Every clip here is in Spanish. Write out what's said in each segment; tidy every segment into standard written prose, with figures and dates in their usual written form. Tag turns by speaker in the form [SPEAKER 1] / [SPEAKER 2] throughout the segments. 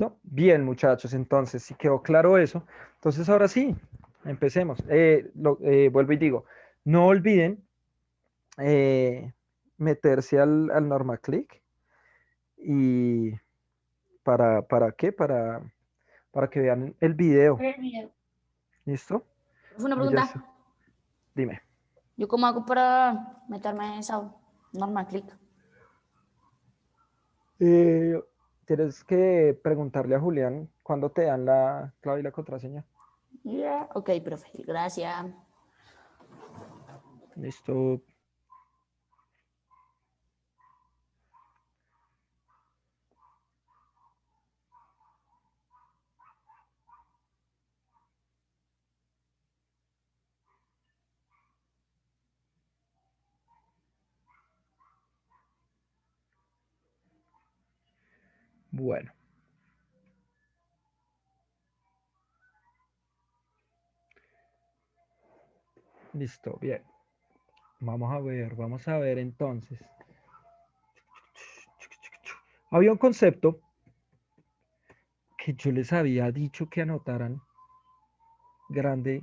[SPEAKER 1] ¿Listo? Bien, muchachos, entonces, si quedó claro eso, entonces ahora sí, empecemos. Vuelvo y digo, no olviden eh, meterse al NormaClick y ¿para qué? Para que vean el video.
[SPEAKER 2] El video.
[SPEAKER 1] ¿Listo?
[SPEAKER 2] Fue una
[SPEAKER 1] Ahí ya
[SPEAKER 2] pregunta.
[SPEAKER 1] está. Dime.
[SPEAKER 2] ¿Yo cómo hago para meterme en esa normal click?
[SPEAKER 1] Eh, Tienes que preguntarle a Julián cuándo te dan la clave y la contraseña.
[SPEAKER 2] Yeah. Ok, profe, gracias.
[SPEAKER 1] Listo. Bueno, listo, bien. Vamos a ver entonces. Había un concepto que yo les había dicho que anotaran grande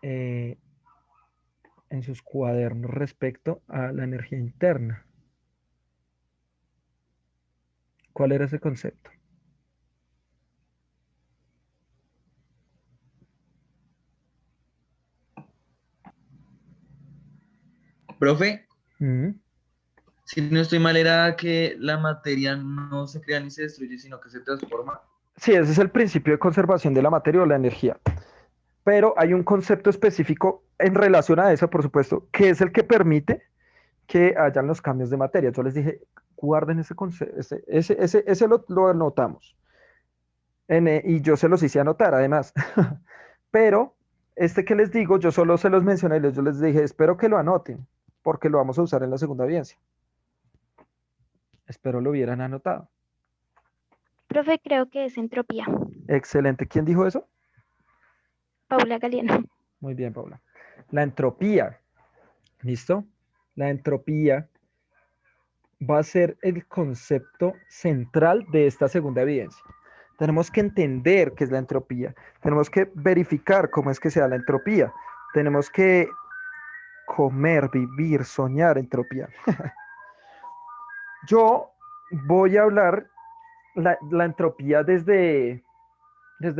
[SPEAKER 1] eh, en sus cuadernos respecto a la energía interna. ¿Cuál era ese concepto?
[SPEAKER 3] Profe,
[SPEAKER 1] Mm.
[SPEAKER 3] si no estoy mal, era que la materia no se crea ni se destruye, sino que se transforma.
[SPEAKER 1] Sí, ese es el principio de conservación de la materia o la energía. Pero hay un concepto específico en relación a eso, por supuesto, que es el que permite que hayan los cambios de materia. Yo les dije, guarden ese concepto, ese lo anotamos. Y yo se los hice anotar, además. Pero este que les digo, yo solo se los mencioné, yo les dije, espero que lo anoten, porque lo vamos a usar en la segunda audiencia. Espero lo hubieran anotado.
[SPEAKER 4] Profe, creo que es entropía.
[SPEAKER 1] Excelente. ¿Quién dijo eso?
[SPEAKER 4] Paula Galeano.
[SPEAKER 1] Muy bien, Paula. La entropía, ¿listo? La entropía va a ser el concepto central de esta segunda evidencia. Tenemos que entender qué es la entropía. Tenemos que verificar cómo es que se da la entropía. Tenemos que comer, vivir, soñar entropía. Yo voy a hablar la entropía desde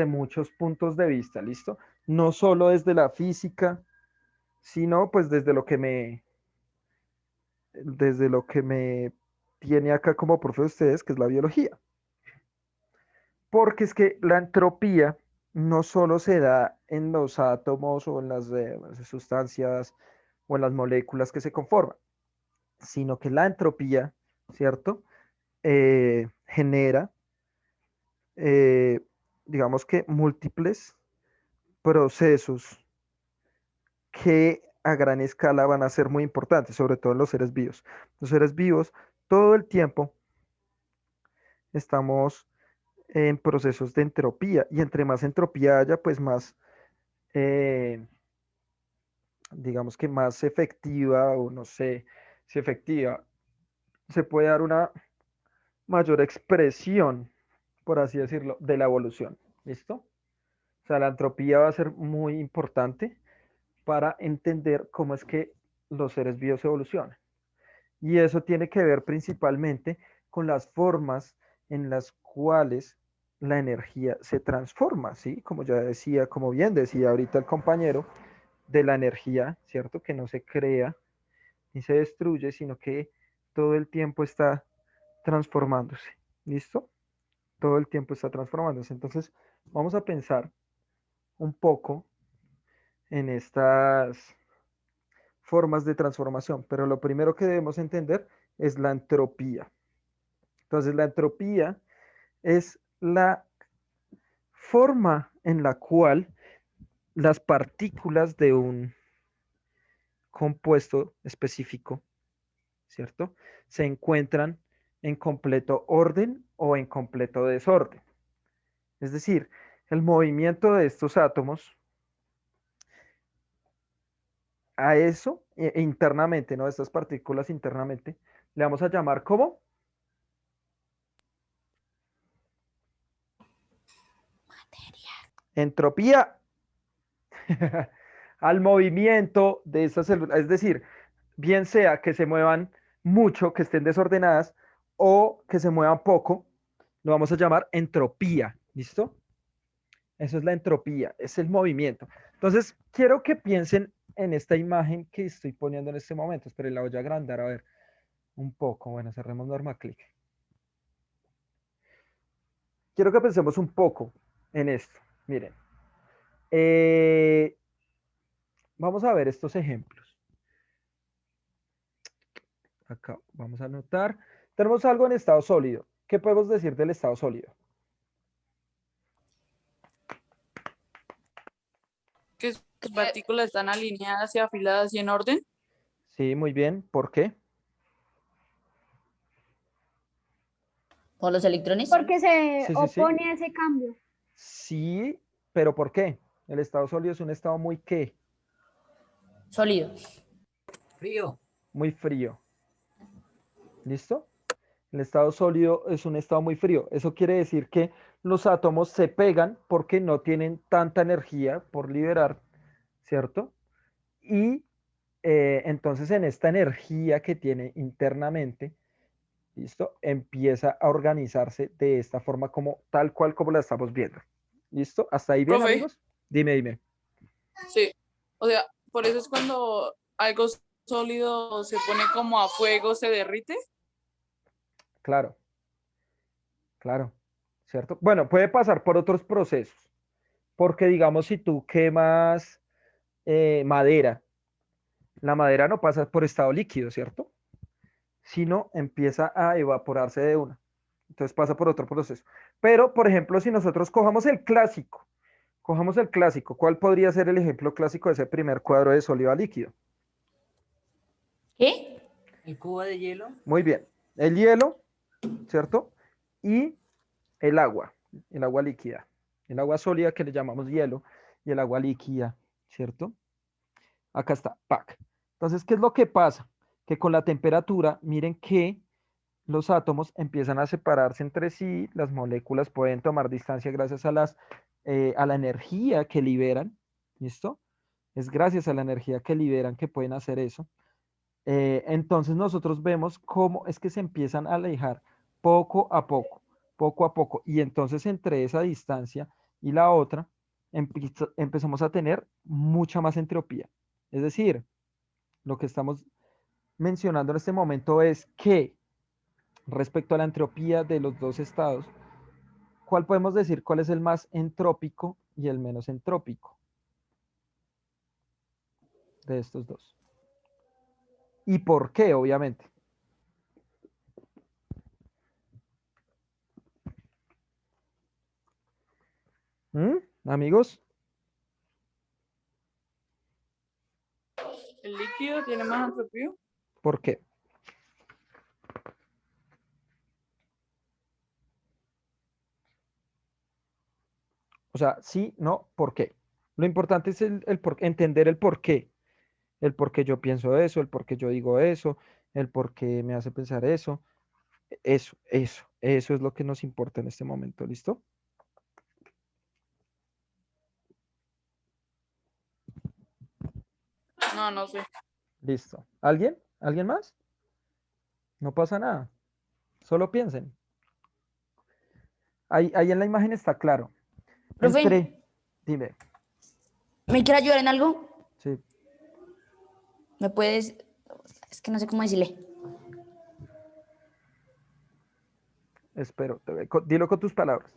[SPEAKER 1] muchos puntos de vista, ¿listo? No solo desde la física, sino pues desde lo que me tiene acá como profe de ustedes, que es la biología. Porque es que la entropía no solo se da en los átomos o en las sustancias o en las moléculas que se conforman, sino que la entropía, ¿cierto? Genera, eh, digamos que múltiples procesos que a gran escala van a ser muy importantes, sobre todo en los seres vivos. Los seres vivos, todo el tiempo estamos en procesos de entropía y entre más entropía haya, pues más, eh, digamos que más efectiva o no sé si efectiva, se puede dar una mayor expresión, por así decirlo, de la evolución. ¿Listo? O sea, la entropía va a ser muy importante para entender cómo es que los seres vivos evolucionan. Y eso tiene que ver principalmente con las formas en las cuales la energía se transforma, ¿sí? Como ya decía, como bien decía ahorita el compañero, de la energía, ¿cierto? Que no se crea ni se destruye, sino que todo el tiempo está transformándose, ¿listo? Todo el tiempo está transformándose. Entonces, vamos a pensar un poco en estas formas de transformación, pero lo primero que debemos entender es la entropía. Entonces, la entropía es la forma en la cual las partículas de un compuesto específico, ¿cierto? Se encuentran en completo orden o en completo desorden. Es decir, el movimiento de estos átomos a eso internamente, ¿no? Estas partículas internamente, le vamos a llamar como entropía al movimiento de estas células. Es decir, bien sea que se muevan mucho, que estén desordenadas, o que se muevan poco, lo vamos a llamar entropía. ¿Listo? Eso es la entropía, es el movimiento. Entonces, quiero que piensen en esta imagen que estoy poniendo en este momento. Espero la voy a agrandar, a ver, un poco. Bueno, cerremos normal clic. Quiero que pensemos un poco en esto. Miren, vamos a ver estos ejemplos. Acá vamos a anotar. Tenemos algo en estado sólido. ¿Qué podemos decir del estado sólido?
[SPEAKER 5] Que sus partículas están alineadas y afiladas y en orden.
[SPEAKER 1] Sí, muy bien. ¿Por qué?
[SPEAKER 2] ¿Por los electrones?
[SPEAKER 6] Porque se
[SPEAKER 1] Sí, sí, sí.
[SPEAKER 6] opone a ese cambio.
[SPEAKER 1] Sí, pero ¿por qué? El estado sólido es un estado muy ¿qué?
[SPEAKER 2] Sólido.
[SPEAKER 7] Frío.
[SPEAKER 1] Muy frío. ¿Listo? El estado sólido es un estado muy frío. Eso quiere decir que los átomos se pegan porque no tienen tanta energía por liberar, ¿cierto? Y entonces en esta energía que tiene internamente, ¿listo? Empieza a organizarse de esta forma como tal cual como la estamos viendo. ¿Listo? ¿Hasta ahí bien,
[SPEAKER 5] Profe.
[SPEAKER 1] amigos? Dime, dime.
[SPEAKER 5] Sí. O sea, por eso es cuando algo sólido se pone como a fuego, se derrite.
[SPEAKER 1] Claro, claro, ¿cierto? Bueno, puede pasar por otros procesos, porque digamos si tú quemas madera, la madera no pasa por estado líquido, ¿cierto? Sino empieza a evaporarse de una. Entonces pasa por otro proceso. Pero, por ejemplo, si nosotros cojamos el clásico, ¿cuál podría ser el ejemplo clásico de ese primer cuadro de sólido a líquido?
[SPEAKER 2] ¿Qué?
[SPEAKER 7] El cubo de hielo.
[SPEAKER 1] Muy bien. El hielo, ¿cierto? Y el agua líquida. El agua sólida que le llamamos hielo y el agua líquida, ¿cierto? Acá está, PAC. Entonces, ¿qué es lo que pasa? Que con la temperatura, miren que los átomos empiezan a separarse entre sí, las moléculas pueden tomar distancia gracias a la energía que liberan, ¿listo? Es gracias a la energía que liberan que pueden hacer eso. Entonces nosotros vemos cómo es que se empiezan a alejar poco a poco, y entonces entre esa distancia y la otra empezamos a tener mucha más entropía. Es decir, lo que estamos mencionando en este momento es que respecto a la entropía de los dos estados, ¿cuál podemos decir cuál es el más entrópico y el menos entrópico de estos dos? ¿Y por qué, obviamente? Amigos,
[SPEAKER 5] El líquido tiene más entropía.
[SPEAKER 1] ¿por qué? O sea, sí, no, ¿por qué? Lo importante es entender el por qué yo pienso eso, el por qué yo digo eso, el por qué me hace pensar eso. Eso es lo que nos importa en este momento, ¿listo?
[SPEAKER 5] No, no sé.
[SPEAKER 1] Listo. ¿Alguien? ¿Alguien más? No pasa nada. Solo piensen. Ahí en la imagen está claro.
[SPEAKER 2] Profe,
[SPEAKER 1] Dime,
[SPEAKER 2] ¿me quiere ayudar en algo?
[SPEAKER 1] sí,
[SPEAKER 2] ¿Me puedes? Es que no sé cómo decirle.
[SPEAKER 1] espero. Dilo con tus palabras.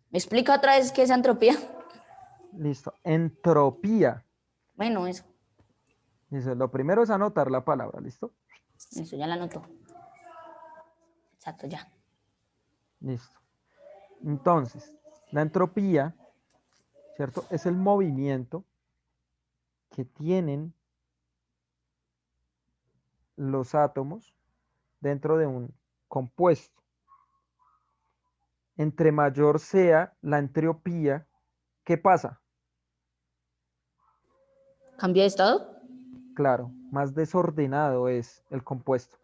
[SPEAKER 2] ¿Me explica otra vez qué es entropía?
[SPEAKER 1] Listo. Entropía.
[SPEAKER 2] Bueno, eso.
[SPEAKER 1] Dice, lo primero es anotar la palabra, ¿listo?
[SPEAKER 2] Eso, ya la anoto. Exacto, ya.
[SPEAKER 1] Listo. Entonces, la entropía, ¿cierto? Es el movimiento que tienen los átomos dentro de un compuesto. Entre mayor sea la entropía, ¿qué pasa?
[SPEAKER 2] ¿Cambia de estado?
[SPEAKER 1] Claro, más desordenado es el compuesto.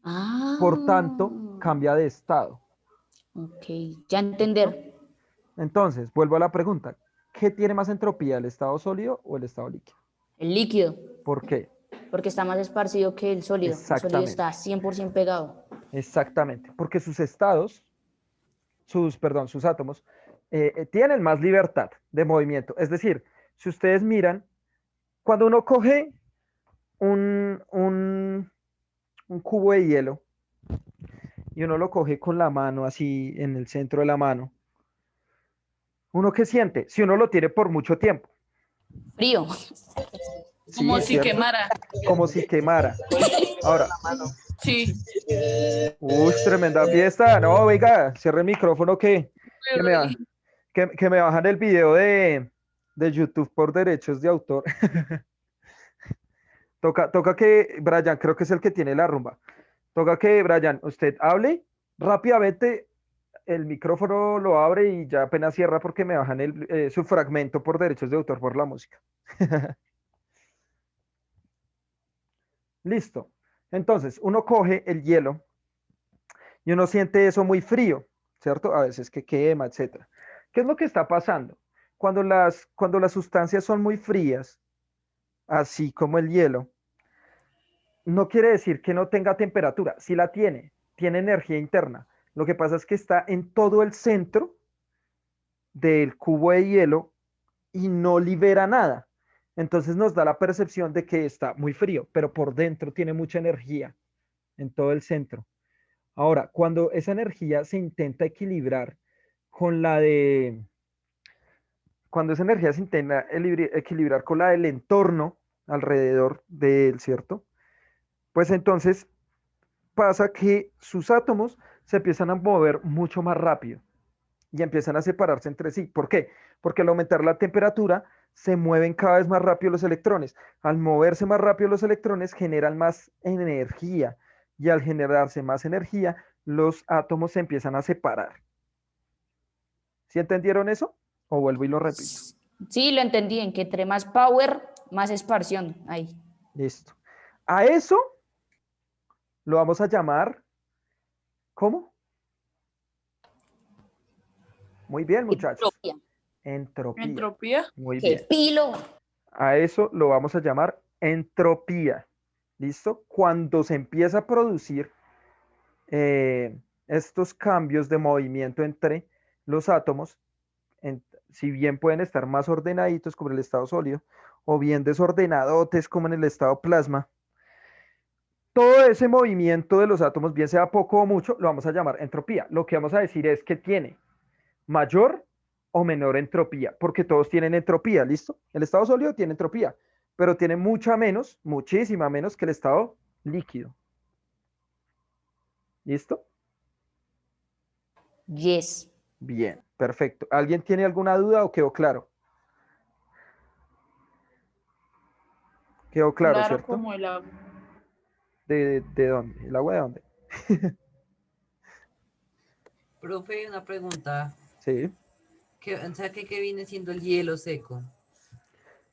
[SPEAKER 2] Ah.
[SPEAKER 1] Por tanto, cambia de estado.
[SPEAKER 2] Ok, ya entender.
[SPEAKER 1] Entonces, vuelvo a la pregunta. ¿Qué tiene más entropía, el estado sólido o el estado líquido?
[SPEAKER 2] El líquido,
[SPEAKER 1] ¿Por qué?
[SPEAKER 2] porque está más esparcido que el sólido. El sólido está
[SPEAKER 1] Exactamente.
[SPEAKER 2] 100% pegado.
[SPEAKER 1] Exactamente. Porque sus estados, sus átomos, tienen más libertad de movimiento. Es decir, si ustedes miran, cuando uno coge un cubo de hielo y uno lo coge con la mano así en el centro de la mano, ¿uno qué siente? Si uno lo tiene por mucho tiempo.
[SPEAKER 2] Frío.
[SPEAKER 5] Como
[SPEAKER 1] Sí,
[SPEAKER 5] si
[SPEAKER 1] ¿cierto?
[SPEAKER 5] quemara.
[SPEAKER 1] Como si quemara. Ahora,
[SPEAKER 5] Sí.
[SPEAKER 1] tremenda fiesta. No, oiga, cierre el micrófono que me,
[SPEAKER 5] Re-
[SPEAKER 1] que me bajan el video de YouTube por derechos de autor. Toca que, Brian, creo que es el que tiene la rumba. Toca que, Brian, usted hable rápidamente, el micrófono lo abre y ya apenas cierra porque me bajan su fragmento por derechos de autor por la música. Listo. Entonces, uno coge el hielo y uno siente eso muy frío, ¿cierto? A veces que quema, etcétera. ¿Qué es lo que está pasando? Cuando las sustancias son muy frías, así como el hielo, no quiere decir que no tenga temperatura, sí la tiene energía interna. Lo que pasa es que está en todo el centro del cubo de hielo y no libera nada. Entonces nos da la percepción de que está muy frío, pero por dentro tiene mucha energía en todo el centro. Ahora, cuando esa energía se intenta equilibrar con la de, cuando esa energía se intenta equilibrar con la del entorno alrededor de él, ¿cierto? Pues entonces pasa que sus átomos se empiezan a mover mucho más rápido y empiezan a separarse entre sí. ¿Por qué? Porque al aumentar la temperatura se mueven cada vez más rápido los electrones. Al moverse más rápido los electrones generan más energía y al generarse más energía los átomos se empiezan a separar. ¿Sí entendieron eso? O vuelvo y lo repito.
[SPEAKER 2] Sí, lo entendí, en que entre más power, más esparción. Ahí.
[SPEAKER 1] Listo. A eso lo vamos a llamar, ¿cómo? Muy bien, muchachos.
[SPEAKER 2] Entropía.
[SPEAKER 1] Entropía.
[SPEAKER 5] Entropía.
[SPEAKER 1] Muy
[SPEAKER 2] ¡Qué
[SPEAKER 1] bien.
[SPEAKER 2] pilo!
[SPEAKER 1] A eso lo vamos a llamar entropía. ¿Listo? Cuando se empieza a producir estos cambios de movimiento entre los átomos, si bien pueden estar más ordenaditos como en el estado sólido, o bien desordenadotes como en el estado plasma, todo ese movimiento de los átomos, bien sea poco o mucho, lo vamos a llamar entropía. Lo que vamos a decir es que tiene mayor o menor entropía, porque todos tienen entropía, ¿listo? El estado sólido tiene entropía, pero tiene mucha menos, muchísima menos que el estado líquido. ¿Listo?
[SPEAKER 2] Yes.
[SPEAKER 1] Bien, perfecto. ¿Alguien tiene alguna duda o quedó claro? Quedó claro,
[SPEAKER 5] Claro
[SPEAKER 1] ¿cierto?
[SPEAKER 5] como el agua.
[SPEAKER 1] ¿De dónde? ¿El agua de dónde?
[SPEAKER 7] Profe, una pregunta.
[SPEAKER 1] Sí.
[SPEAKER 7] O sea, ¿qué viene siendo el hielo seco?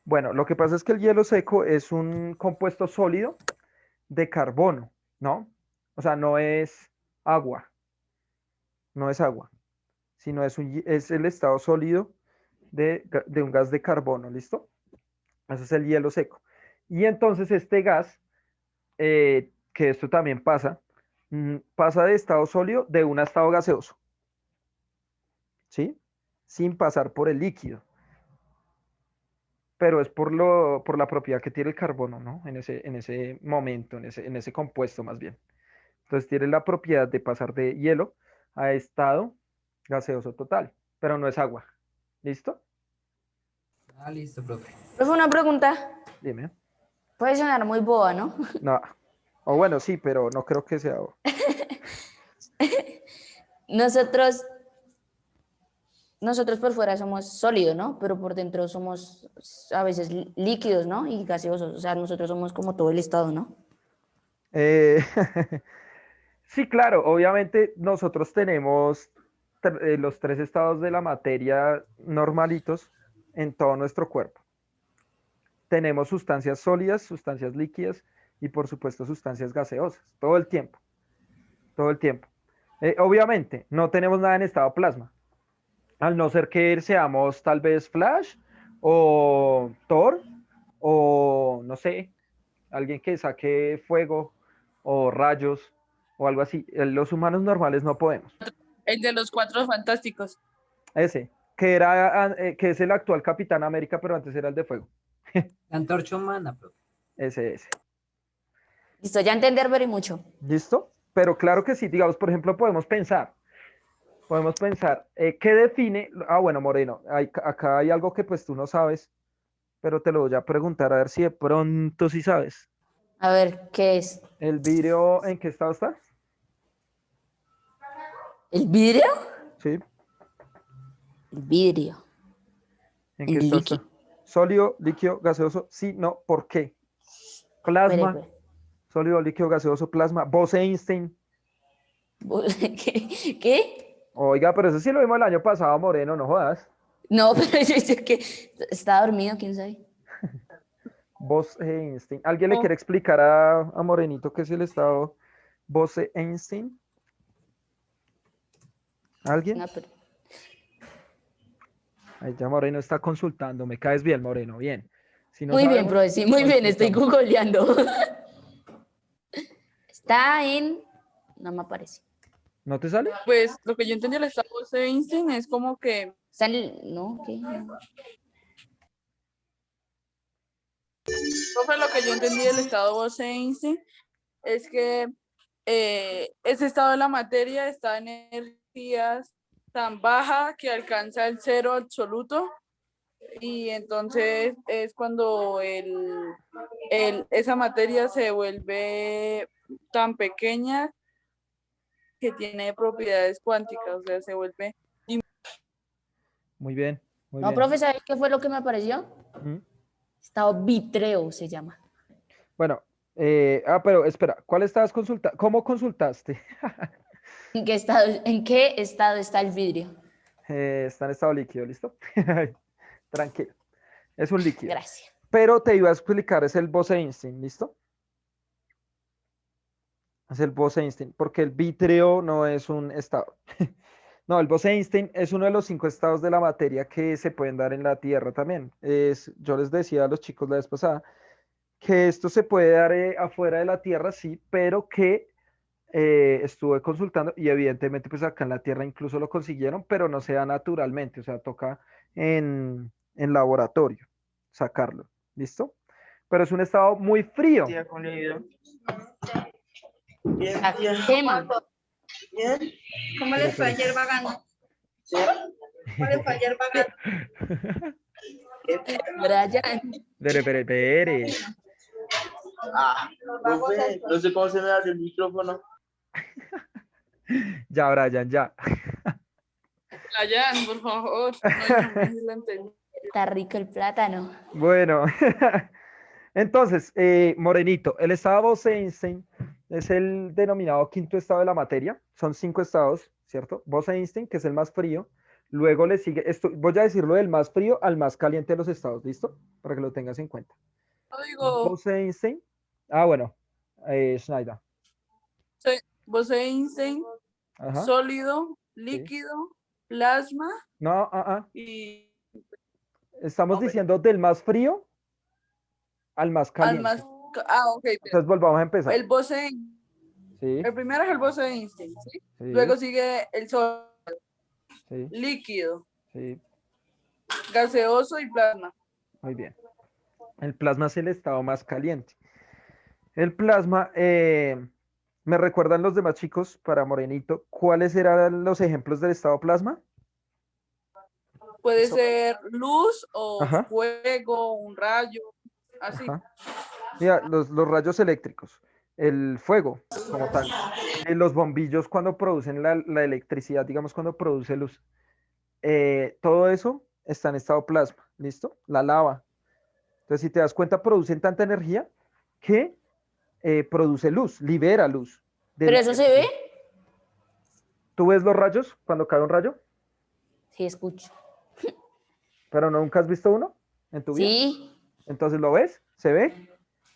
[SPEAKER 1] Bueno, lo que pasa es que el hielo seco es un compuesto sólido de carbono, ¿no? O sea, no es agua, no es agua, sino es el estado sólido de un gas de carbono, ¿listo? Ese es el hielo seco. Y entonces este gas, que esto también pasa, pasa de estado sólido de un estado gaseoso, ¿sí? Sin pasar por el líquido. Pero es por la propiedad que tiene el carbono, ¿no? En ese momento, en ese compuesto más bien. Entonces tiene la propiedad de pasar de hielo a estado gaseoso total, pero no es agua. ¿Listo?
[SPEAKER 7] Ah, listo, profe.
[SPEAKER 2] Profe, una pregunta.
[SPEAKER 1] Dime.
[SPEAKER 2] Puede sonar muy boba, ¿no?
[SPEAKER 1] No. O bueno, sí, pero no creo que sea agua.
[SPEAKER 2] Nosotros por fuera somos sólidos, ¿no? Pero por dentro somos a veces líquidos, ¿no? Y gaseosos. O sea, nosotros somos como todo el estado, ¿no?
[SPEAKER 1] Eh, sí, claro, obviamente nosotros tenemos los tres estados de la materia normalitos en todo nuestro cuerpo. Tenemos sustancias sólidas, sustancias líquidas y por supuesto sustancias gaseosas, todo el tiempo, todo el tiempo. Obviamente, no tenemos nada en estado plasma. Al no ser que seamos tal vez Flash o Thor o no sé, alguien que saque fuego o rayos o algo así. Los humanos normales no podemos.
[SPEAKER 5] El de los Cuatro Fantásticos.
[SPEAKER 1] Ese, que es el actual Capitán América, pero antes era el de fuego.
[SPEAKER 7] La antorcha humana, profe.
[SPEAKER 1] Ese.
[SPEAKER 2] Listo, ya entender ver y mucho.
[SPEAKER 1] ¿Listo? Pero claro que sí, digamos, por ejemplo, podemos pensar, ¿qué define? Ah, bueno, Moreno, acá hay algo que pues tú no sabes, pero te lo voy a preguntar a ver si de pronto sí sabes.
[SPEAKER 2] A ver, ¿qué es?
[SPEAKER 1] ¿El vidrio en qué estado está?
[SPEAKER 2] ¿El vidrio?
[SPEAKER 1] Sí,
[SPEAKER 2] El vidrio.
[SPEAKER 1] ¿en qué
[SPEAKER 2] El
[SPEAKER 1] estado
[SPEAKER 2] líquido.
[SPEAKER 1] está? Sólido, líquido, gaseoso, sí, no, ¿por qué?
[SPEAKER 2] Espere,
[SPEAKER 1] Plasma,
[SPEAKER 2] espere.
[SPEAKER 1] sólido, líquido, gaseoso, plasma, Bose-Einstein.
[SPEAKER 2] ¿Qué?
[SPEAKER 1] Oiga, pero eso sí lo vimos el año pasado, Moreno, no jodas.
[SPEAKER 2] No, pero yo que está dormido, quién sabe.
[SPEAKER 1] Bose-Einstein. ¿Alguien le
[SPEAKER 5] Oh.
[SPEAKER 1] quiere explicar a Morenito qué es el estado Bose-Einstein? ¿Alguien?
[SPEAKER 2] No, pero-
[SPEAKER 1] Ahí ya Moreno está consultando. Me caes bien, Moreno, bien. Si no
[SPEAKER 2] Muy bien,
[SPEAKER 1] sabemos,
[SPEAKER 2] profe, sí, muy bien, estoy
[SPEAKER 1] consultamos.
[SPEAKER 2] googleando. Está en... No me aparece.
[SPEAKER 1] ¿No te sale?
[SPEAKER 5] Pues lo que yo entendí del estado de Einstein es como que,
[SPEAKER 2] Está en... No, ¿qué? No.
[SPEAKER 5] profe, lo que yo entendí del estado de Einstein es que ese estado de la materia está en energías tan baja que alcanza el cero absoluto y entonces es cuando esa materia se vuelve tan pequeña que tiene propiedades cuánticas, o sea, se vuelve...
[SPEAKER 1] Muy bien, muy
[SPEAKER 2] No,
[SPEAKER 1] bien.
[SPEAKER 2] profe, ¿sabes qué fue lo que me apareció?
[SPEAKER 1] Ujú.
[SPEAKER 2] Estado vitreo se llama.
[SPEAKER 1] Bueno, pero espera, ¿cuál estabas consultando? ¿Cómo consultaste?
[SPEAKER 2] ¿En qué estado está el vidrio?
[SPEAKER 1] Está en estado líquido, ¿listo? Tranquilo, es un líquido.
[SPEAKER 2] Gracias.
[SPEAKER 1] Pero te iba a explicar, es el Bose-Einstein, ¿listo? Es el Bose-Einstein, porque el vítreo no es un estado. No, el Bose-Einstein es uno de los 5 estados de la materia que se pueden dar en la Tierra también. Yo les decía a los chicos la vez pasada que esto se puede dar afuera de la Tierra, sí, pero que estuve consultando y evidentemente pues acá en la Tierra incluso lo consiguieron, pero no se da naturalmente, o sea, toca en laboratorio sacarlo, ¿listo? Pero es un estado muy frío.
[SPEAKER 3] Tía, ¿cómo le ha ido?
[SPEAKER 2] La quema.
[SPEAKER 6] Bien. ¿Cómo les fue ayer vagando?
[SPEAKER 3] ¿Sí?
[SPEAKER 6] ¿Cómo les fue ayer vagando?
[SPEAKER 2] Brian.
[SPEAKER 1] Pere.
[SPEAKER 3] Ah, profe, no sé cómo se me abre el micrófono.
[SPEAKER 1] Ya, Brian, ya.
[SPEAKER 5] Brian, por favor, no, yo no la entendí.
[SPEAKER 2] Está rico el plátano.
[SPEAKER 1] Bueno, entonces, Morenito, el estado Bose-Einstein es el denominado quinto estado de la materia. Son 5 estados, ¿cierto? Bose-Einstein, que es el más frío. Luego le sigue, esto, voy a decirlo del más frío al más caliente de los estados, ¿listo? Para que lo tengas en cuenta.
[SPEAKER 5] Yo digo,
[SPEAKER 1] Bose-Einstein. Ah, bueno, Schneider.
[SPEAKER 5] Bose-Einstein,
[SPEAKER 1] Ajá.
[SPEAKER 5] sólido, líquido, plasma
[SPEAKER 1] No,
[SPEAKER 5] y
[SPEAKER 1] estamos
[SPEAKER 5] Hombre.
[SPEAKER 1] diciendo del más frío al más
[SPEAKER 5] al
[SPEAKER 1] caliente.
[SPEAKER 5] más... Ok, pero
[SPEAKER 1] Entonces volvamos a empezar.
[SPEAKER 5] el Bose,
[SPEAKER 1] Sí,
[SPEAKER 5] el primero es el Bose-Einstein, ¿sí?
[SPEAKER 1] sí,
[SPEAKER 5] Luego sigue el sólido,
[SPEAKER 1] sí,
[SPEAKER 5] líquido,
[SPEAKER 1] sí,
[SPEAKER 5] gaseoso y plasma.
[SPEAKER 1] muy bien. El plasma es el estado más caliente. El plasma, ¿me recuerdan los demás chicos para Morenito? ¿Cuáles eran los ejemplos del estado plasma?
[SPEAKER 5] Puede
[SPEAKER 1] Eso.
[SPEAKER 5] ser luz o
[SPEAKER 1] Ajá.
[SPEAKER 5] fuego, un rayo, así.
[SPEAKER 1] Ajá. Mira, los rayos eléctricos, el fuego como tal, los bombillos cuando producen la electricidad, digamos cuando produce luz. Todo eso está en estado plasma, ¿listo? La lava. Entonces, si te das cuenta, producen tanta energía que produce luz, libera luz.
[SPEAKER 2] ¿Pero eso se ve?
[SPEAKER 1] ¿Tú ves los rayos cuando cae un rayo?
[SPEAKER 2] Sí, escucho.
[SPEAKER 1] Pero nunca has visto uno en tu vida.
[SPEAKER 2] Sí,
[SPEAKER 1] Entonces, ¿lo ves? ¿Se ve?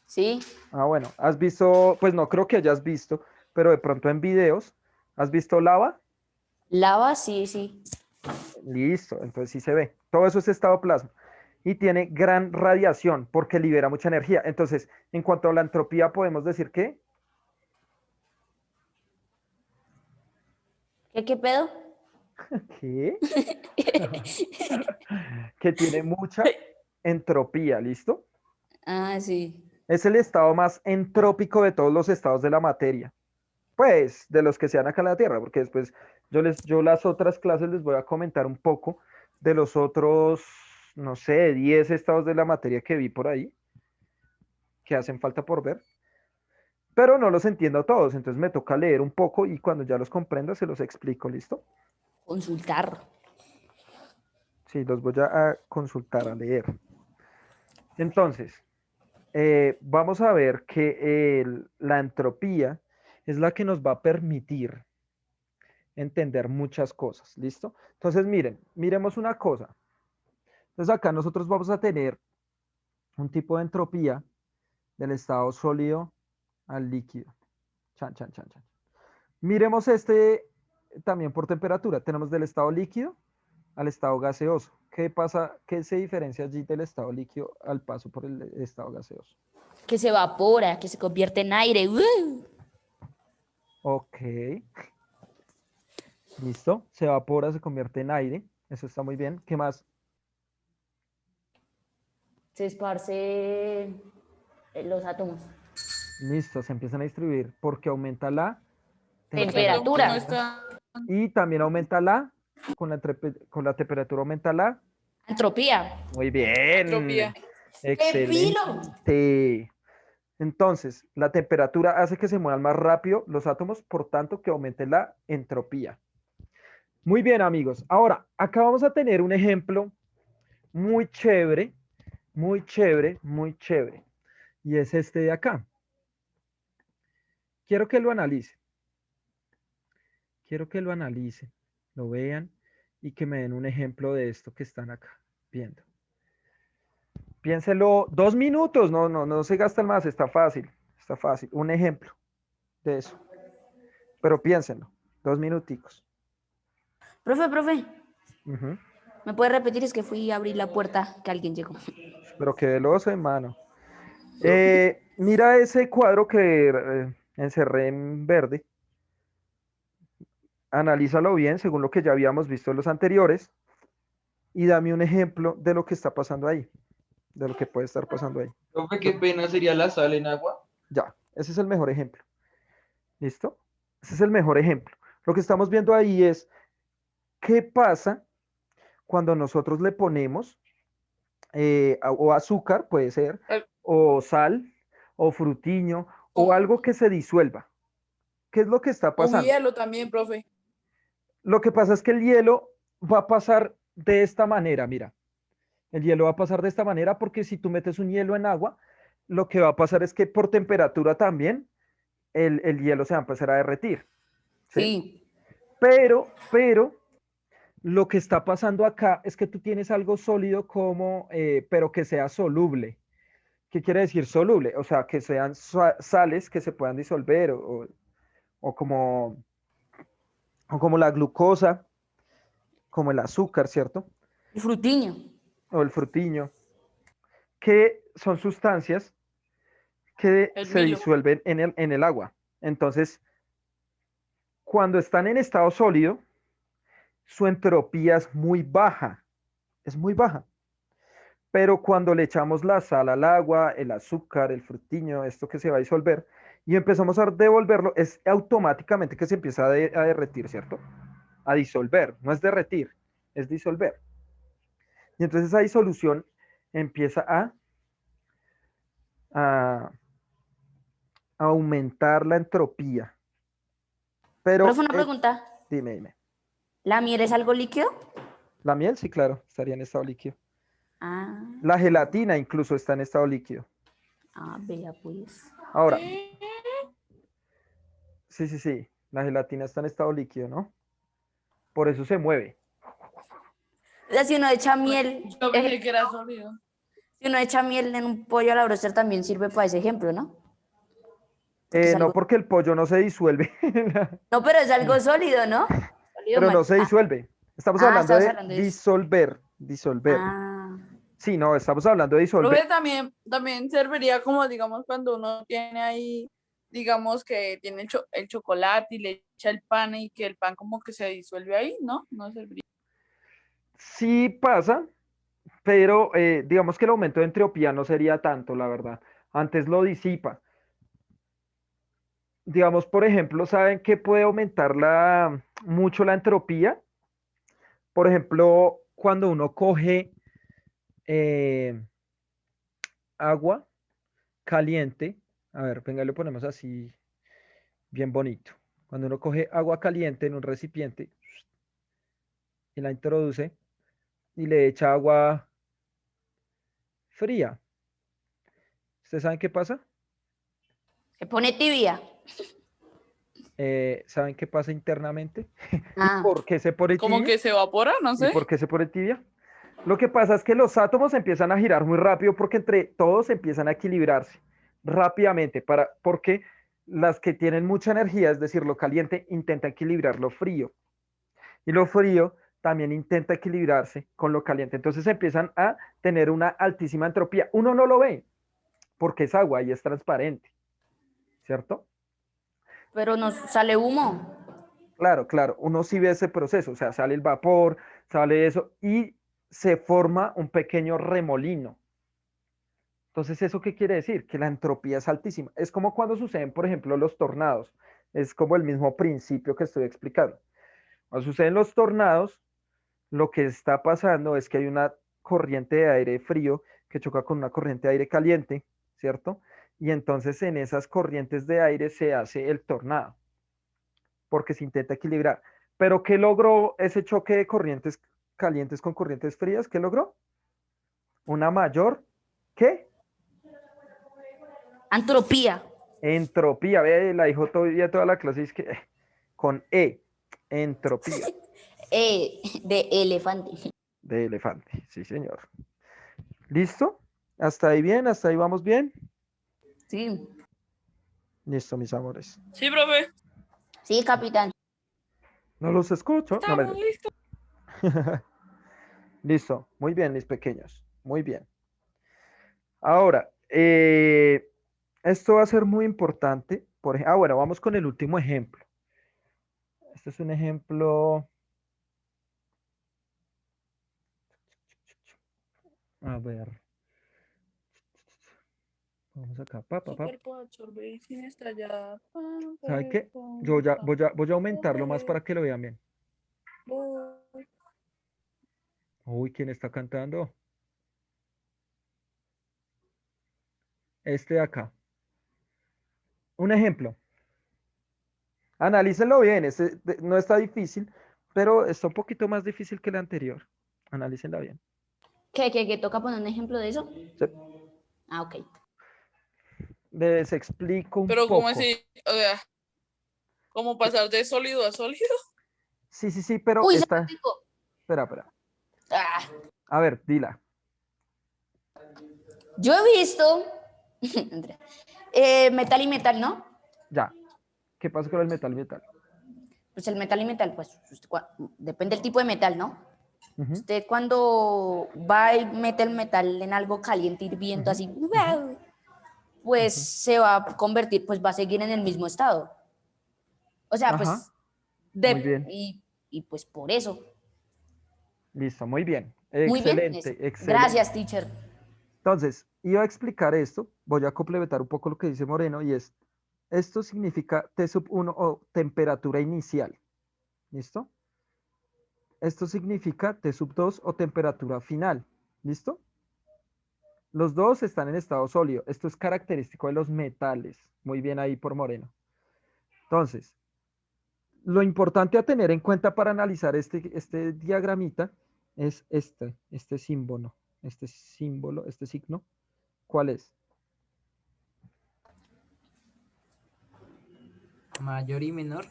[SPEAKER 2] sí.
[SPEAKER 1] Ah, bueno, has visto, pues no creo que hayas visto, pero de pronto en videos, ¿has visto lava?
[SPEAKER 2] Lava, sí, sí.
[SPEAKER 1] Listo, entonces sí se ve. Todo eso es estado plasma. Y tiene gran radiación porque libera mucha energía. Entonces, en cuanto a la entropía, podemos decir que
[SPEAKER 2] ¿Qué pedo?
[SPEAKER 1] ¿qué? Que tiene mucha entropía, ¿listo?
[SPEAKER 2] Ah, sí.
[SPEAKER 1] Es el estado más entrópico de todos los estados de la materia. Pues, de los que sean acá en la Tierra, porque después yo las otras clases les voy a comentar un poco de los otros, no sé, 10 estados de la materia que vi por ahí, que hacen falta por ver, pero no los entiendo todos, entonces me toca leer un poco y cuando ya los comprenda se los explico, ¿listo?
[SPEAKER 2] Consultar.
[SPEAKER 1] Sí, los voy a consultar, a leer. Entonces, vamos a ver que la entropía es la que nos va a permitir entender muchas cosas, ¿listo? Entonces, miren, miremos una cosa. Entonces, acá nosotros vamos a tener un tipo de entropía del estado sólido al líquido. Chan, chan, chan, chan. Miremos este también por temperatura. Tenemos del estado líquido al estado gaseoso. ¿Qué pasa? ¿Qué se diferencia allí del estado líquido al paso por el estado gaseoso?
[SPEAKER 2] Que se evapora, que se convierte en aire.
[SPEAKER 1] Ok. Listo. Se evapora, se convierte en aire. Eso está muy bien. ¿Qué más?
[SPEAKER 2] Se esparce los átomos.
[SPEAKER 1] Listo. Se empiezan a distribuir porque aumenta la
[SPEAKER 2] Temperatura.
[SPEAKER 5] No está
[SPEAKER 1] y también aumenta con la temperatura aumenta la.
[SPEAKER 2] Entropía.
[SPEAKER 1] Muy bien.
[SPEAKER 5] entropía.
[SPEAKER 1] Excelente. Entonces, la temperatura hace que se muevan más rápido los átomos, por tanto, que aumente la entropía. Muy bien, amigos. Ahora, acá vamos a tener un ejemplo muy chévere, muy chévere, muy chévere. Y es este de acá. Quiero que lo analicen. Quiero que lo analicen, lo vean y que me den un ejemplo de esto que están acá viendo. Piénselo 2 minutos, no se gastan más, está fácil, está fácil. Un ejemplo de eso. Pero piénsenlo, 2 minuticos.
[SPEAKER 2] Profe,
[SPEAKER 1] Ujú.
[SPEAKER 2] ¿me puede repetir? Es que fui a abrir la puerta que alguien llegó.
[SPEAKER 1] Pero qué veloz, hermano. Mira ese cuadro que encerré en verde. Analízalo bien según lo que ya habíamos visto en los anteriores y dame un ejemplo de lo que está pasando ahí, de lo que puede estar pasando ahí.
[SPEAKER 3] Profe, qué pena sería la sal en agua.
[SPEAKER 1] Ya, ese es el mejor ejemplo. ¿Listo? Ese es el mejor ejemplo. Lo que estamos viendo ahí es qué pasa cuando nosotros le ponemos o azúcar, puede ser, o sal, o frutiño, o algo que se disuelva. ¿Qué es lo que está
[SPEAKER 5] O
[SPEAKER 1] pasando?
[SPEAKER 5] hielo también, profe.
[SPEAKER 1] Lo que pasa es que el hielo va a pasar de esta manera, mira. El hielo va a pasar de esta manera porque si tú metes un hielo en agua, lo que va a pasar es que por temperatura también el hielo se va a empezar a derretir. ¿Sí?
[SPEAKER 2] Sí.
[SPEAKER 1] Pero, lo que está pasando acá es que tú tienes algo sólido pero que sea soluble. ¿Qué quiere decir soluble? O sea, que sean sales que se puedan disolver o como la glucosa, como el azúcar, ¿cierto?
[SPEAKER 2] El frutiño.
[SPEAKER 1] O el frutiño, que son sustancias que
[SPEAKER 5] El
[SPEAKER 1] se
[SPEAKER 5] Milo.
[SPEAKER 1] disuelven en el agua. Entonces, cuando están en estado sólido, su entropía es muy baja, Pero cuando le echamos la sal al agua, el azúcar, el frutiño, esto que se va a disolver, y empezamos a devolverlo, es automáticamente que se empieza a derretir, ¿cierto? A disolver, no es derretir, es disolver. Y entonces esa disolución empieza a aumentar la entropía. Pero,
[SPEAKER 2] Profe, una pregunta.
[SPEAKER 1] dime.
[SPEAKER 2] ¿La miel es algo líquido?
[SPEAKER 1] La miel, sí, claro, estaría en estado líquido.
[SPEAKER 2] Ah,
[SPEAKER 1] La gelatina incluso está en estado líquido.
[SPEAKER 2] vea pues.
[SPEAKER 1] Ahora, sí, la gelatina está en estado líquido, ¿no? Por eso se mueve.
[SPEAKER 2] O sea, si uno echa miel,
[SPEAKER 5] Yo pensé que era sólido.
[SPEAKER 2] si uno echa miel en un pollo a la broster también sirve para ese ejemplo, ¿no? Porque es
[SPEAKER 1] No,
[SPEAKER 2] algo-
[SPEAKER 1] porque el pollo no se disuelve.
[SPEAKER 2] No, pero es algo sólido, ¿no? Sólido
[SPEAKER 1] Pero no se
[SPEAKER 2] marica.
[SPEAKER 1] disuelve. Estamos
[SPEAKER 2] Ah,
[SPEAKER 1] hablando
[SPEAKER 2] estabas
[SPEAKER 1] de
[SPEAKER 2] hablando de eso.
[SPEAKER 1] disolver, disolver.
[SPEAKER 2] Ah,
[SPEAKER 1] Sí, no, estamos hablando de disolver.
[SPEAKER 5] Profe, también serviría como, digamos, cuando uno tiene ahí, digamos, que tiene el chocolate y le echa el pan y que el pan como que se disuelve ahí, ¿no? No serviría.
[SPEAKER 1] Sí pasa, pero digamos que el aumento de entropía no sería tanto, la verdad. Antes lo disipa. Digamos, por ejemplo, ¿saben qué puede aumentar mucho la entropía? Por ejemplo, cuando uno coge eh, agua caliente, a ver, venga, lo ponemos así bien bonito. Cuando uno coge agua caliente en un recipiente y la introduce y le echa agua fría, ¿ustedes saben qué pasa?
[SPEAKER 2] se pone tibia.
[SPEAKER 1] ¿Saben qué pasa internamente? ¿Y
[SPEAKER 2] Ah,
[SPEAKER 1] por qué se pone
[SPEAKER 5] Como
[SPEAKER 1] tibia?
[SPEAKER 5] que se evapora, no
[SPEAKER 1] ¿Y
[SPEAKER 5] sé.
[SPEAKER 1] por qué se pone tibia? Lo que pasa es que los átomos empiezan a girar muy rápido porque entre todos empiezan a equilibrarse rápidamente, porque las que tienen mucha energía, es decir, lo caliente, intenta equilibrar lo frío. Y lo frío también intenta equilibrarse con lo caliente. Entonces empiezan a tener una altísima entropía. Uno no lo ve porque es agua y es transparente, ¿cierto?
[SPEAKER 2] pero nos sale humo.
[SPEAKER 1] Claro, claro, uno sí ve ese proceso, o sea, sale el vapor, sale eso y se forma un pequeño remolino. Entonces, ¿eso qué quiere decir? Que la entropía es altísima. Es como cuando suceden, por ejemplo, los tornados. Es como el mismo principio que estoy explicando. Cuando suceden los tornados, lo que está pasando es que hay una corriente de aire frío que choca con una corriente de aire caliente, ¿cierto? Y entonces en esas corrientes de aire se hace el tornado, porque se intenta equilibrar. Pero ¿qué logró ese choque de corrientes calientes con corrientes frías? ¿Qué logró? Una mayor, ¿qué?
[SPEAKER 2] Antropía.
[SPEAKER 1] Entropía. Ve, la dijo todavía toda la clase, es que con entropía
[SPEAKER 2] De elefante.
[SPEAKER 1] de elefante. Sí, señor. ¿Listo? ¿Hasta ahí bien? ¿Hasta ahí vamos bien?
[SPEAKER 2] Sí,
[SPEAKER 1] Listo, mis amores.
[SPEAKER 5] Sí, profe.
[SPEAKER 2] sí, capitán.
[SPEAKER 1] No los escucho. No
[SPEAKER 5] Estamos listos.
[SPEAKER 1] Listo. Muy bien, mis pequeños. Muy bien. Ahora, esto va a ser muy importante. Bueno, vamos con el último ejemplo. Este es un ejemplo. A ver. Vamos acá.
[SPEAKER 5] Su cuerpo absorbe y sin estallar.
[SPEAKER 1] ¿Sabe qué? Voy a aumentarlo más para que lo vean bien. Uy, ¿quién está cantando? Este de acá. Un ejemplo. Analícenlo bien. No está difícil, pero está un poquito más difícil que el anterior. Analícenla bien.
[SPEAKER 2] ¿Qué toca poner un ejemplo de eso?
[SPEAKER 1] Sí.
[SPEAKER 2] Ah, ok.
[SPEAKER 1] Les explico un
[SPEAKER 5] Pero
[SPEAKER 1] poco.
[SPEAKER 5] como así, o sea, como pasar de sólido a sólido.
[SPEAKER 1] Sí, pero
[SPEAKER 2] Uy, se
[SPEAKER 1] está.
[SPEAKER 2] me picó.
[SPEAKER 1] Espera.
[SPEAKER 2] Ah,
[SPEAKER 1] A ver, dila.
[SPEAKER 2] yo he visto metal y metal, ¿no?
[SPEAKER 1] Ya. ¿Qué pasa con el metal?
[SPEAKER 2] Pues el metal y metal, pues depende del tipo de metal, ¿no?
[SPEAKER 1] Ujú,
[SPEAKER 2] Usted cuando va y mete el metal en algo caliente hirviendo
[SPEAKER 1] ujú,
[SPEAKER 2] así, pues
[SPEAKER 1] ujú.
[SPEAKER 2] se va a convertir, pues va a seguir en el mismo estado. O sea,
[SPEAKER 1] Ajá.
[SPEAKER 2] pues,
[SPEAKER 1] Muy bien.
[SPEAKER 2] y pues por eso.
[SPEAKER 1] Listo, muy bien.
[SPEAKER 2] Muy bien. Eso.
[SPEAKER 1] Excelente.
[SPEAKER 2] Gracias, teacher.
[SPEAKER 1] Entonces, iba a explicar esto, voy a complementar un poco lo que dice Moreno y esto significa T sub 1 o temperatura inicial. ¿Listo? Esto significa T sub 2 o temperatura final. ¿Listo? Los dos están en estado sólido. Esto es característico de los metales. Muy bien ahí por Moreno. Entonces, lo importante a tener en cuenta para analizar este diagramita es este símbolo. Este signo. ¿Cuál es?
[SPEAKER 7] Mayor y menor.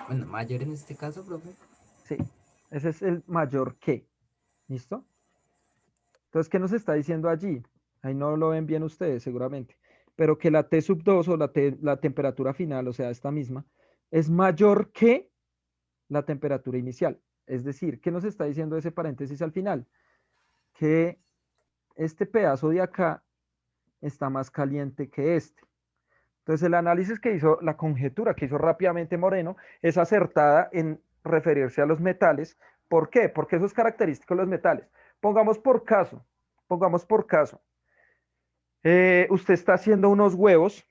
[SPEAKER 7] Bueno, mayor en este caso, profe.
[SPEAKER 1] Sí, ese es el mayor que. ¿Listo? Entonces, ¿qué nos está diciendo allí? Ahí no lo ven bien ustedes, seguramente. Pero que la T sub 2 o la temperatura final, o sea, esta misma, es mayor que la temperatura inicial. Es decir, ¿qué nos está diciendo ese paréntesis al final? Que este pedazo de acá está más caliente que este. Entonces el análisis que hizo, la conjetura que hizo rápidamente Moreno, es acertada en referirse a los metales. ¿Por qué? Porque eso es característico de los metales. Pongamos por caso, usted está haciendo unos huevos,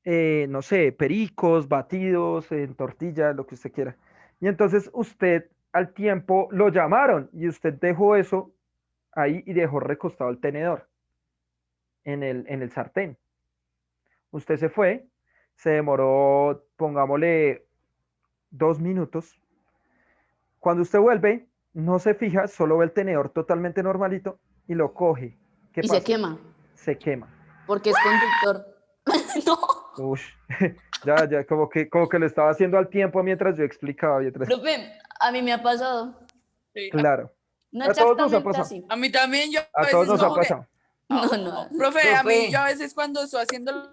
[SPEAKER 1] no sé, pericos, batidos, en tortilla, lo que usted quiera. Y entonces usted al tiempo lo llamaron y usted dejó eso ahí y dejó recostado el tenedor en el sartén. Usted se fue, se demoró, pongámosle 2 minutos. Cuando usted vuelve, no se fija, solo ve el tenedor totalmente normalito y lo coge. ¿Qué
[SPEAKER 2] Y se
[SPEAKER 1] pasa?
[SPEAKER 2] quema,
[SPEAKER 1] Se quema.
[SPEAKER 2] porque es conductor. No,
[SPEAKER 1] Ush, ya, como que lo estaba haciendo al tiempo mientras yo explicaba.
[SPEAKER 2] profe, a mí me ha pasado.
[SPEAKER 5] Sí.
[SPEAKER 1] Claro,
[SPEAKER 2] No
[SPEAKER 1] a todos nos ha
[SPEAKER 2] exactamente
[SPEAKER 1] pasado.
[SPEAKER 2] así.
[SPEAKER 5] A mí también, yo a
[SPEAKER 1] A todos
[SPEAKER 5] veces
[SPEAKER 1] nos ha
[SPEAKER 5] como que,
[SPEAKER 1] pasado.
[SPEAKER 2] No, no.
[SPEAKER 5] profe, a mí
[SPEAKER 7] Profe.
[SPEAKER 5] yo a veces cuando estoy haciendo el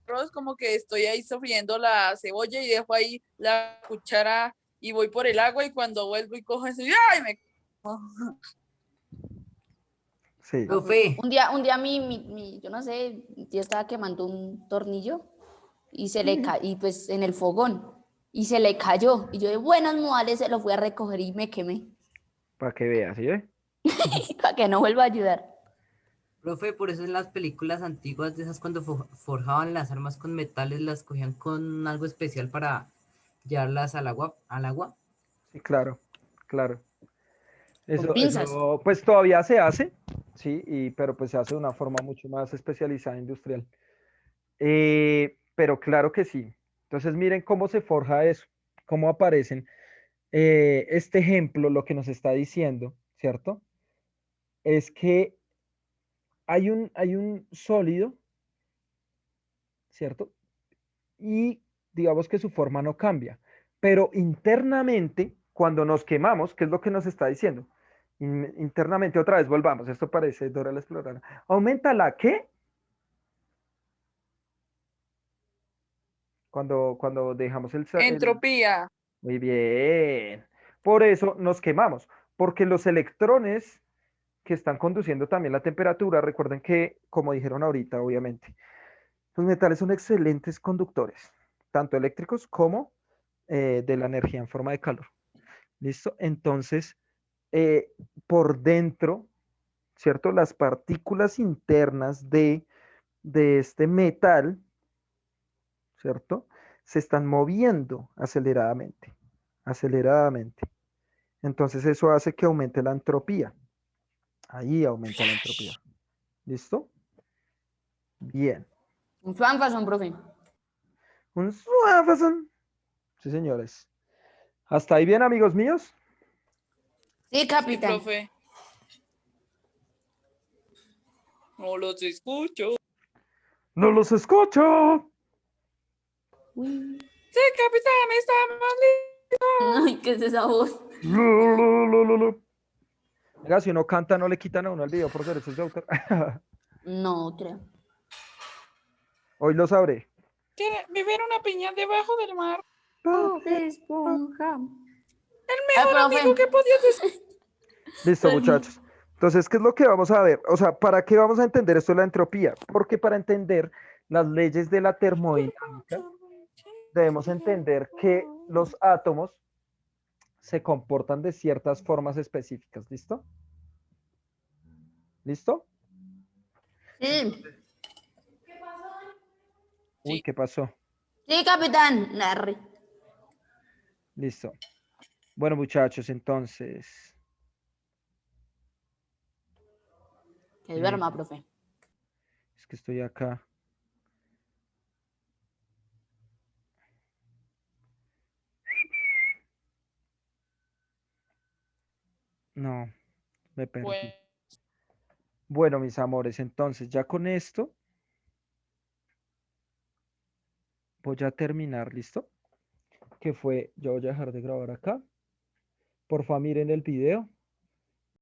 [SPEAKER 5] arroz, como que estoy ahí sofriendo la cebolla y dejo ahí la cuchara y voy por el agua y cuando vuelvo y cojo eso, y ¡ay! Me...
[SPEAKER 1] Sí.
[SPEAKER 7] Profe,
[SPEAKER 2] Un día yo no sé, mi tío estaba quemando un tornillo y se le cayó, y pues en el fogón, y se le cayó. Y yo de buenos modales se lo fui a recoger y me quemé,
[SPEAKER 1] Para que veas, ¿sí?
[SPEAKER 2] para que no vuelva a ayudar.
[SPEAKER 7] profe, por eso en las películas antiguas de esas cuando forjaban las armas con metales, las cogían con algo especial para llevarlas al agua.
[SPEAKER 1] Sí, claro, claro.
[SPEAKER 2] Con pinzas.
[SPEAKER 1] Eso, pues todavía se hace, sí, pero pues se hace de una forma mucho más especializada, industrial. Pero claro que sí. Entonces miren cómo se forja eso, cómo aparecen. Este ejemplo, lo que nos está diciendo, ¿cierto? Es que hay un sólido, ¿cierto? Y digamos que su forma no cambia, pero internamente, cuando nos quemamos, ¿qué es lo que nos está diciendo? Internamente, otra vez volvamos, esto parece Dora la Exploradora. ¿Aumenta la qué? Cuando dejamos
[SPEAKER 5] Entropía.
[SPEAKER 1] Muy bien. Por eso nos quemamos, porque los electrones que están conduciendo también la temperatura, recuerden que, como dijeron ahorita, obviamente, los metales son excelentes conductores, tanto eléctricos como de la energía en forma de calor. ¿Listo? Entonces, eh, por dentro, ¿cierto? Las partículas internas de este metal, ¿cierto? Se están moviendo aceleradamente, aceleradamente. Entonces eso hace que aumente la entropía. Ahí aumenta la entropía. ¿Listo? Bien.
[SPEAKER 2] Un fanfazón, profe.
[SPEAKER 1] Un suavazón. Sí, señores. ¿Hasta ahí bien, amigos míos?
[SPEAKER 2] Sí,
[SPEAKER 5] Sí,
[SPEAKER 2] capitán.
[SPEAKER 5] profe. No los escucho.
[SPEAKER 1] ¡No los escucho!
[SPEAKER 2] Uy.
[SPEAKER 5] Sí, capitán, estamos listos.
[SPEAKER 2] Ay, ¿qué es esa voz?
[SPEAKER 1] Venga, si uno canta, no le quitan a uno el video por derechos de autor.
[SPEAKER 2] No, creo.
[SPEAKER 1] Hoy lo sabré.
[SPEAKER 5] ¿Quiere vivir una piña debajo del mar?
[SPEAKER 2] Bob Esponja.
[SPEAKER 5] Mejor amigo que podías decir.
[SPEAKER 1] Listo,
[SPEAKER 2] Perdón.
[SPEAKER 1] muchachos. Entonces, ¿qué es lo que vamos a ver? O sea, ¿para qué vamos a entender esto de la entropía? Porque para entender las leyes de la termodinámica, debemos entender que los átomos se comportan de ciertas formas específicas. ¿Listo? ¿Listo?
[SPEAKER 2] Sí,
[SPEAKER 1] Uy, ¿qué pasó?
[SPEAKER 2] sí, capitán. Larry.
[SPEAKER 1] Listo. Bueno, muchachos, entonces.
[SPEAKER 2] Que duerma, profe.
[SPEAKER 1] Es que estoy acá. No, me perdí.
[SPEAKER 5] Bueno,
[SPEAKER 1] Bueno, mis amores, entonces ya con esto voy a terminar, ¿listo? Que fue, yo voy a dejar de grabar acá. Porfa, miren el video.